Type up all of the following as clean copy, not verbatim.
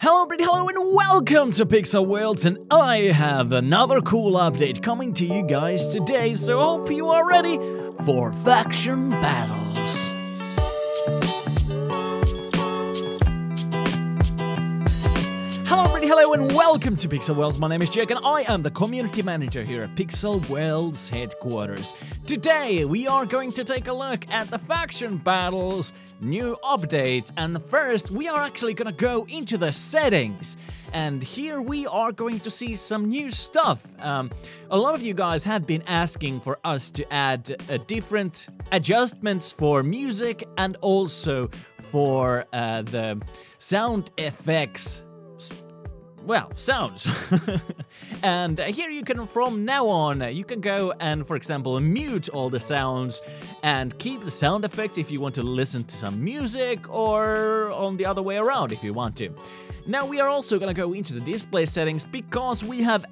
Hello everybody, hello and welcome to Pixel Worlds, and I have another cool update coming to you guys today, so hope you are ready for faction battles. Hello everybody, hello and welcome to Pixel Worlds. My name is Jake and I am the community manager here at Pixel Worlds headquarters. Today we are going to take a look at the faction battles, new updates, and first we are actually gonna go into the settings. And here we are going to see some new stuff. A lot of you guys have been asking for us to add different adjustments for music and also for the sound effects. Well, sounds. And here you can, from now on, you can go and, for example, mute all the sounds and keep the sound effects if you want to listen to some music, or on the other way around if you want to. Now we are also gonna go into the display settings because we have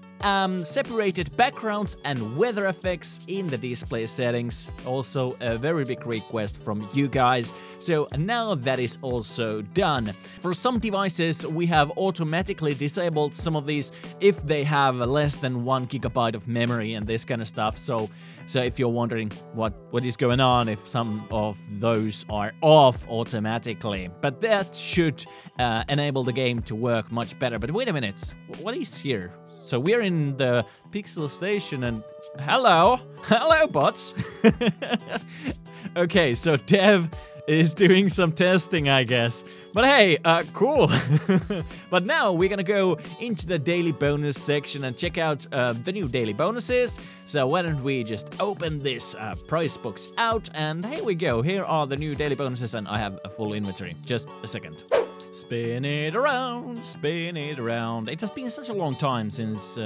separated backgrounds and weather effects in the display settings. Also a very big request from you guys. So now that is also done. For some devices we have automatically disabled some of these if they have less than 1 GB of memory and this kind of stuff. So if you're wondering what is going on if some of those are off automatically. But that should enable the game to work much better. But wait a minute, what is here? So we're in the Pixel Station and hello bots. Okay, so Dev is doing some testing, I guess. But hey, cool. But now we're gonna go into the daily bonus section and check out the new daily bonuses. So why don't we just open this prize box out, and here we go. Here are the new daily bonuses, and I have a full inventory. Just a second. Spin it around, spin it around. It has been such a long time since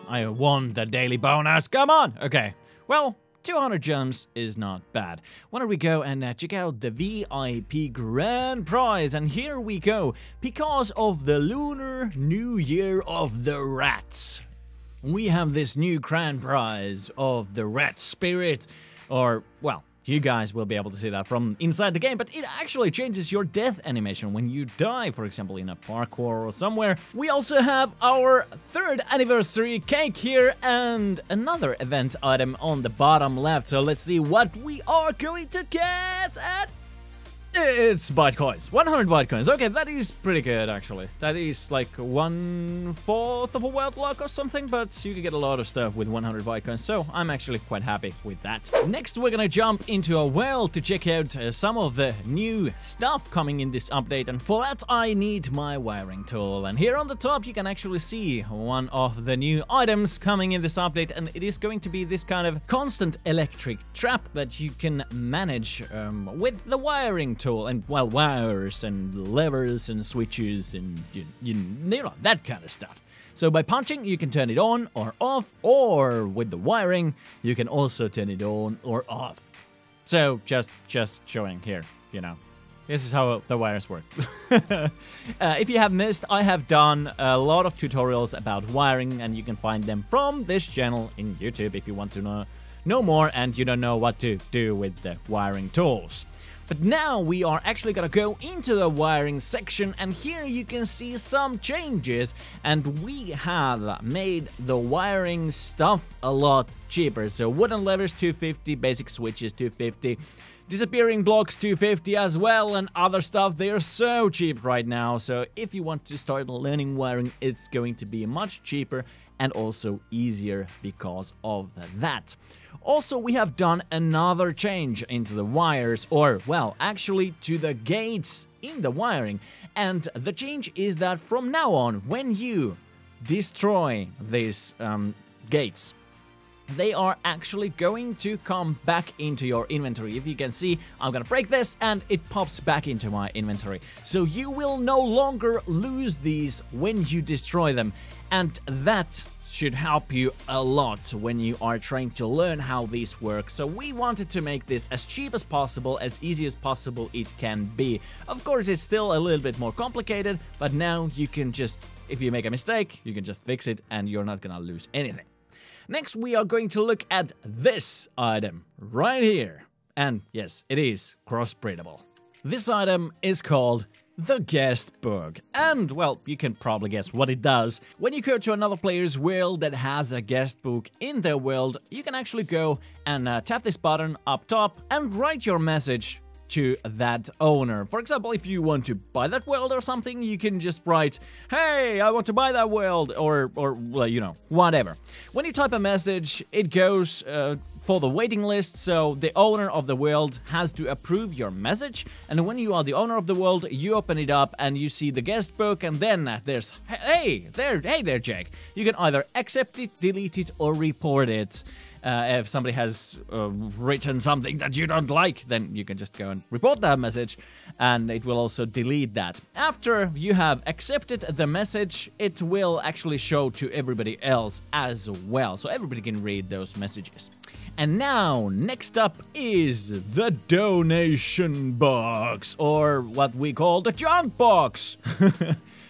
I won the daily bonus. Come on! Okay, well, 200 gems is not bad. Why don't we go and check out the VIP Grand Prize? And here we go. Because of the Lunar New Year of the Rats, we have this new Grand Prize of the Rat Spirit, or, well, you guys will be able to see that from inside the game, but it actually changes your death animation when you die, for example, in a parkour or somewhere. We also have our 3rd anniversary cake here and another event item on the bottom left. So let's see what we are going to get, and it's Bytecoins. 100 Bytecoins. Okay, that is pretty good, actually. That is like 1/4 of a world luck or something, but you can get a lot of stuff with 100 Bytecoins, so I'm actually quite happy with that. Next, we're gonna jump into a world to check out some of the new stuff coming in this update, and for that I need my wiring tool. And here on the top, you can actually see one of the new items coming in this update, and it is going to be this kind of constant electric trap that you can manage with the wiring tool, and well, wires and levers and switches and you know, that kind of stuff. So by punching you can turn it on or off, or with the wiring you can also turn it on or off. So just showing here, you know, this is how the wires work. If you have missed, I have done a lot of tutorials about wiring, and you can find them from this channel in YouTube if you want to know more and you don't know what to do with the wiring tools. But now we are actually gonna go into the wiring section, and here you can see some changes, and we have made the wiring stuff a lot cheaper. So wooden levers 250, basic switches 250, disappearing blocks 250 as well, and other stuff. They are so cheap right now, so if you want to start learning wiring, it's going to be much cheaper and also easier because of that. Also, we have done another change into the wires, or, well, actually to the gates in the wiring. And the change is that from now on, when you destroy these gates, they are actually going to come back into your inventory. If you can see, I'm gonna break this and it pops back into my inventory. So you will no longer lose these when you destroy them. And that should help you a lot when you are trying to learn how these work. So we wanted to make this as cheap as possible, as easy as possible it can be. Of course, it's still a little bit more complicated, but now you can just, if you make a mistake, you can just fix it and you're not gonna lose anything. Next, we are going to look at this item right here. And yes, it is cross-breedable. This item is called the Guestbook. And, well, you can probably guess what it does. When you go to another player's world that has a Guestbook in their world, you can actually go and tap this button up top and write your message to that owner. For example, if you want to buy that world or something, you can just write, "Hey, I want to buy that world," or well, you know, whatever. When you type a message, it goes for the waiting list, so the owner of the world has to approve your message, and when you are the owner of the world, you open it up and you see the Guestbook, and then there's, hey there, Jake. You can either accept it, delete it, or report it. If somebody has written something that you don't like, then you can just go and report that message, and it will also delete that. After you have accepted the message, it will actually show to everybody else as well, so everybody can read those messages. And now, next up is the donation box, or what we call the junk box.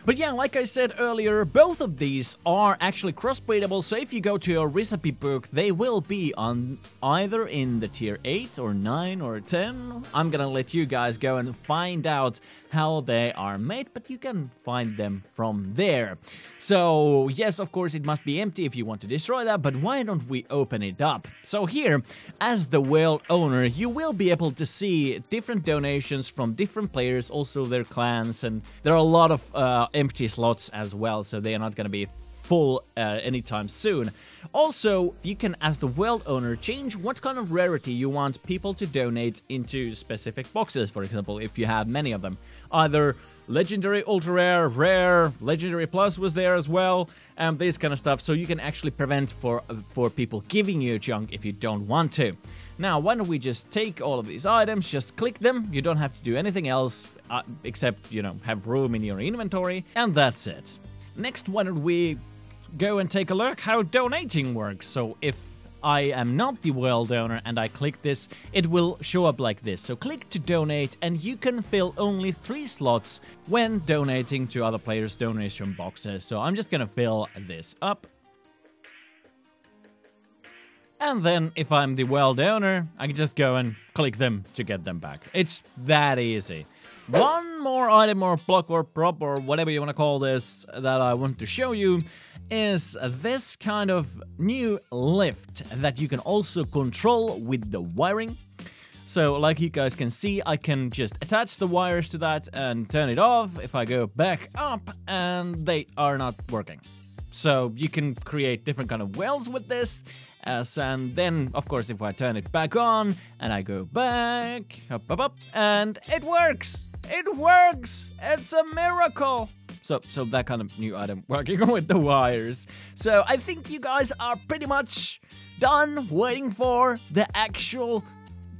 But yeah, like I said earlier, both of these are actually cross-breedable, so if you go to your recipe book, they will be on either in the tier 8 or 9 or 10. I'm gonna let you guys go and find out how they are made, but you can find them from there. So yes, of course, it must be empty if you want to destroy that, but why don't we open it up? So here, as the world owner, you will be able to see different donations from different players, also their clans, and there are a lot of empty slots as well, so they are not going to be full anytime soon. Also, you can, as the world owner, change what kind of rarity you want people to donate into specific boxes. For example, if you have many of them, either legendary, ultra rare, rare, legendary plus was there as well, and this kind of stuff, so you can actually prevent for people giving you junk if you don't want to. Now, why don't we just take all of these items, just click them, you don't have to do anything else, except, you know, have room in your inventory, and that's it. Next, why don't we go and take a look how donating works. So if I am not the world owner and I click this, it will show up like this. So click to donate, and you can fill only 3 slots when donating to other players' donation boxes. So I'm just gonna fill this up. And then, if I'm the world owner, I can just go and click them to get them back. It's that easy. One more item or block or prop or whatever you want to call this that I want to show you is this kind of new lift that you can also control with the wiring. So, like you guys can see, I can just attach the wires to that and turn it off if I go back up, and they are not working. So you can create different kind of wells with this, and then, of course, if I turn it back on and I go back, up, and it works! It works! It's a miracle! So that kind of new item working with the wires. So I think you guys are pretty much done waiting for the actual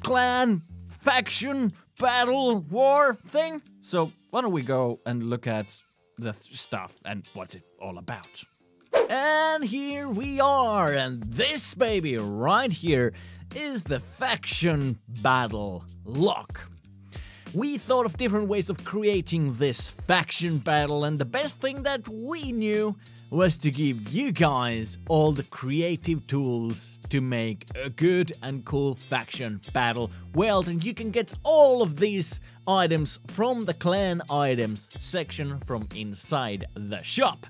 clan, faction, battle, war thing. So why don't we go and look at the stuff and what's it all about. And here we are, and this baby right here is the faction battle lock. We thought of different ways of creating this faction battle, and the best thing that we knew was to give you guys all the creative tools to make a good and cool faction battle world, and you can get all of these items from the clan items section from inside the shop.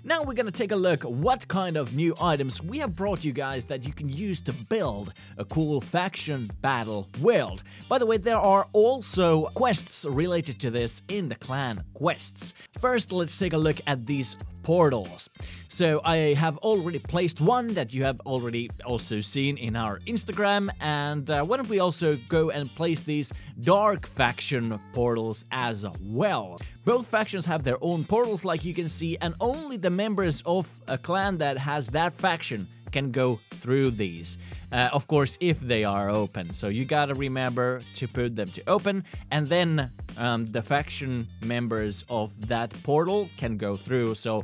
Now we're gonna take a look what kind of new items we have brought you guys that you can use to build a cool faction battle world. By the way, there are also quests related to this in the clan quests. First, let's take a look at these portals. So I have already placed one that you have already also seen in our Instagram, and why don't we also go and place these dark faction portals as well. Both factions have their own portals, like you can see, and only the members of a clan that has that faction can go through these. Of course, if they are open. So you gotta remember to put them to open, and then the faction members of that portal can go through. So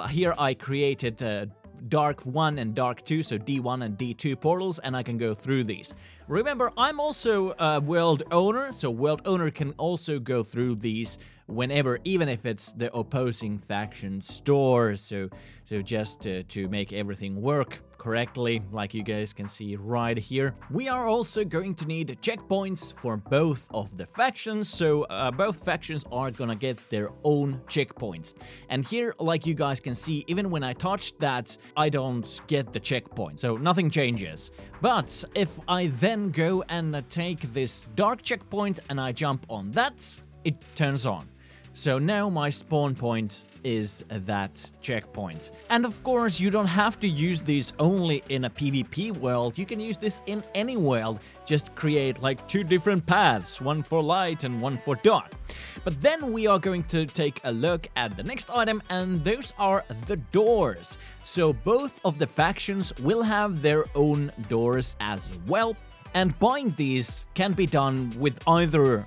here I created Dark 1 and Dark 2, so D1 and D2 portals, and I can go through these. Remember, I'm also a world owner, so world owner can also go through these whenever, even if it's the opposing faction store. So just to make everything work correctly, like you guys can see right here. We are also going to need checkpoints for both of the factions, so both factions are gonna get their own checkpoints. And here, like you guys can see, even when I touch that, I don't get the checkpoint, so nothing changes. But if I then go and take this dark checkpoint and I jump on that, it turns on. So now my spawn point is that checkpoint. And of course, you don't have to use this only in a PvP world, you can use this in any world. Just create like 2 different paths, one for light and one for dark. But then we are going to take a look at the next item, and those are the doors. So both of the factions will have their own doors as well. And buying these can be done with either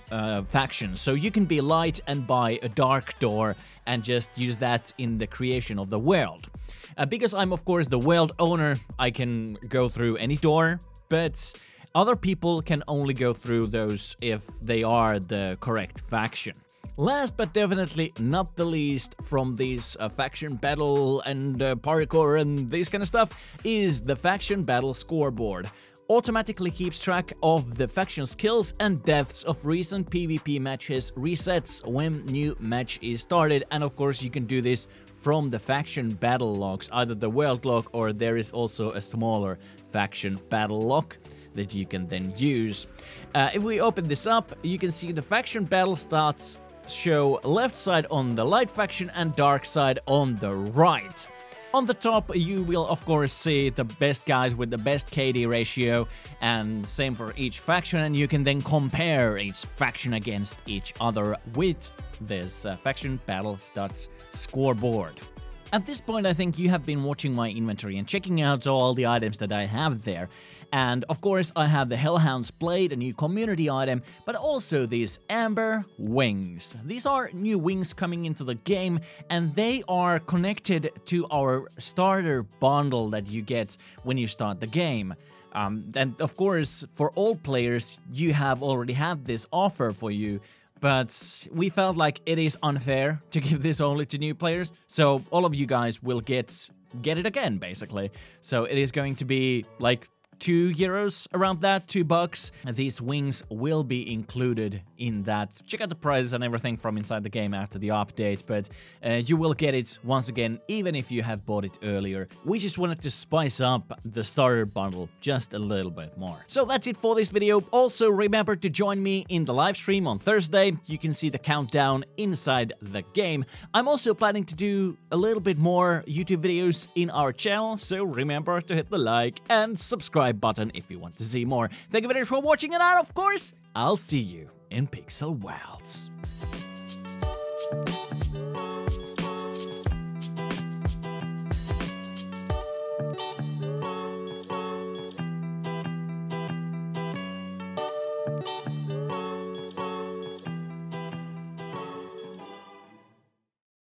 faction, so you can be light and buy a dark door and just use that in the creation of the world. Because I'm of course the world owner, I can go through any door, but other people can only go through those if they are the correct faction. Last but definitely not the least from this faction battle and parkour and this kind of stuff is the faction battle scoreboard. Automatically keeps track of the faction skills and deaths of recent PvP matches, resets when new match is started, and of course you can do this from the faction battle logs, either the world log or there is also a smaller faction battle log that you can then use. If we open this up, you can see the faction battle stats show left side on the light faction and dark side on the right. On the top, you will of course see the best guys with the best KD ratio, and same for each faction, and you can then compare each faction against each other with this faction battle stats scoreboard. At this point, I think you have been watching my inventory and checking out all the items that I have there. And of course, I have the Hellhound's Blade, a new community item, but also these Amber Wings. These are new wings coming into the game, and they are connected to our starter bundle that you get when you start the game. And of course, for old players, you have already had this offer for you, but we felt like it is unfair to give this only to new players, so all of you guys will get it again, basically. So it is going to be like €2, around that, $2. These wings will be included in that. Check out the prices and everything from inside the game after the update, but you will get it once again, even if you have bought it earlier. We just wanted to spice up the starter bundle just a little bit more. So that's it for this video. Also, remember to join me in the live stream on Thursday. You can see the countdown inside the game. I'm also planning to do a little bit more YouTube videos in our channel, so remember to hit the like and subscribe button if you want to see more. Thank you very much for watching, and of course, I'll see you in Pixel Wilds.